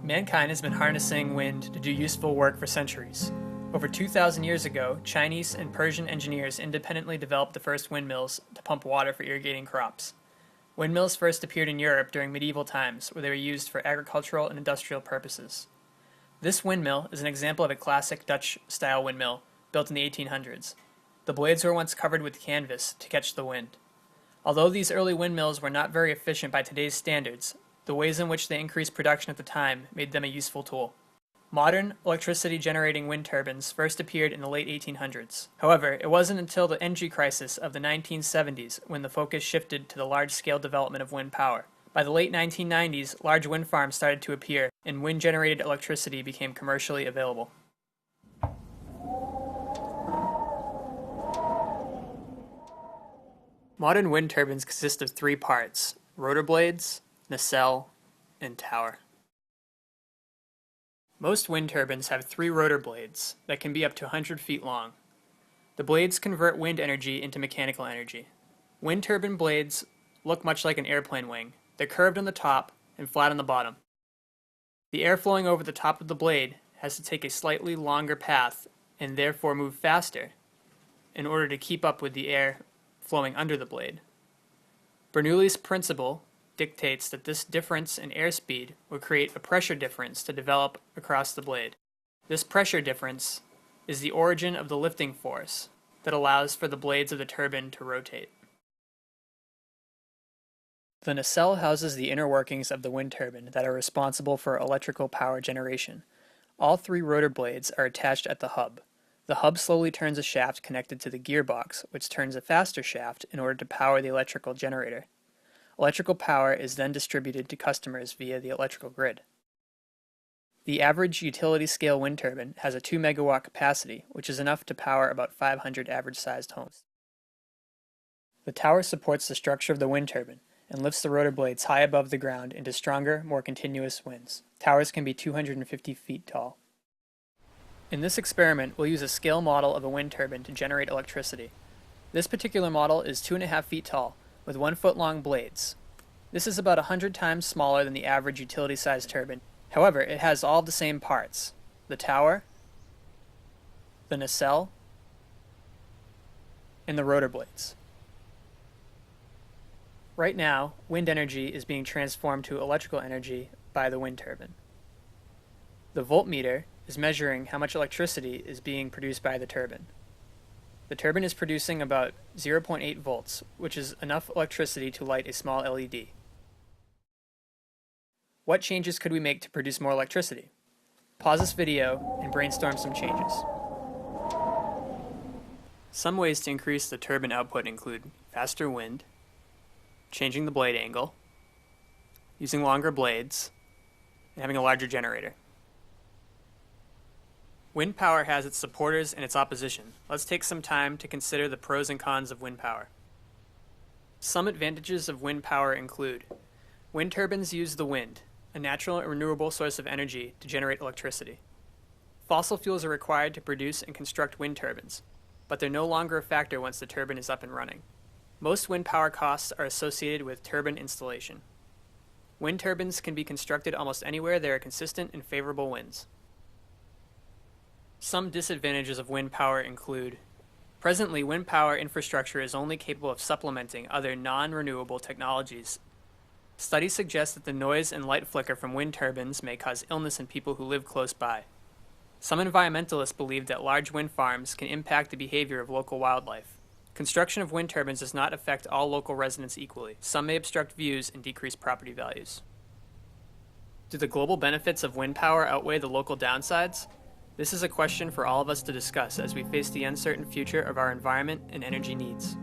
Mankind has been harnessing wind to do useful work for centuries. Over 2,000 years ago, Chinese and Persian engineers independently developed the first windmills to pump water for irrigating crops. Windmills first appeared in Europe during medieval times, where they were used for agricultural and industrial purposes. This windmill is an example of a classic Dutch-style windmill built in the 1800s. The blades were once covered with canvas to catch the wind. Although these early windmills were not very efficient by today's standards, the ways in which they increased production at the time made them a useful tool. Modern electricity-generating wind turbines first appeared in the late 1800s. However, it wasn't until the energy crisis of the 1970s when the focus shifted to the large-scale development of wind power. By the late 1990s, large wind farms started to appear, and wind-generated electricity became commercially available. Modern wind turbines consist of three parts: rotor blades, nacelle, and tower. Most wind turbines have three rotor blades that can be up to 100 feet long. The blades convert wind energy into mechanical energy. Wind turbine blades look much like an airplane wing. They're curved on the top and flat on the bottom. The air flowing over the top of the blade has to take a slightly longer path and therefore move faster in order to keep up with the air flowing under the blade. Bernoulli's principle dictates that this difference in airspeed will create a pressure difference to develop across the blade. This pressure difference is the origin of the lifting force that allows for the blades of the turbine to rotate. The nacelle houses the inner workings of the wind turbine that are responsible for electrical power generation. All three rotor blades are attached at the hub. The hub slowly turns a shaft connected to the gearbox, which turns a faster shaft in order to power the electrical generator. Electrical power is then distributed to customers via the electrical grid. The average utility-scale wind turbine has a 2 megawatt capacity, which is enough to power about 500 average-sized homes. The tower supports the structure of the wind turbine and lifts the rotor blades high above the ground into stronger, more continuous winds. Towers can be 250 feet tall. In this experiment, we'll use a scale model of a wind turbine to generate electricity. This particular model is 2.5 feet tall, with 1 foot long blades. This is about 100 times smaller than the average utility-sized turbine. However, it has all the same parts: the tower, the nacelle, and the rotor blades. Right now, wind energy is being transformed to electrical energy by the wind turbine. The voltmeter is measuring how much electricity is being produced by the turbine. The turbine is producing about 0.8 volts, which is enough electricity to light a small LED. What changes could we make to produce more electricity? Pause this video and brainstorm some changes. Some ways to increase the turbine output include faster wind, changing the blade angle, using longer blades, and having a larger generator. Wind power has its supporters and its opposition. Let's take some time to consider the pros and cons of wind power. Some advantages of wind power include: wind turbines use the wind, a natural and renewable source of energy, to generate electricity. Fossil fuels are required to produce and construct wind turbines, but they're no longer a factor once the turbine is up and running. Most wind power costs are associated with turbine installation. Wind turbines can be constructed almost anywhere there are consistent and favorable winds. Some disadvantages of wind power include: presently, wind power infrastructure is only capable of supplementing other non-renewable technologies. Studies suggest that the noise and light flicker from wind turbines may cause illness in people who live close by. Some environmentalists believe that large wind farms can impact the behavior of local wildlife. Construction of wind turbines does not affect all local residents equally. Some may obstruct views and decrease property values. Do the global benefits of wind power outweigh the local downsides? This is a question for all of us to discuss as we face the uncertain future of our environment and energy needs.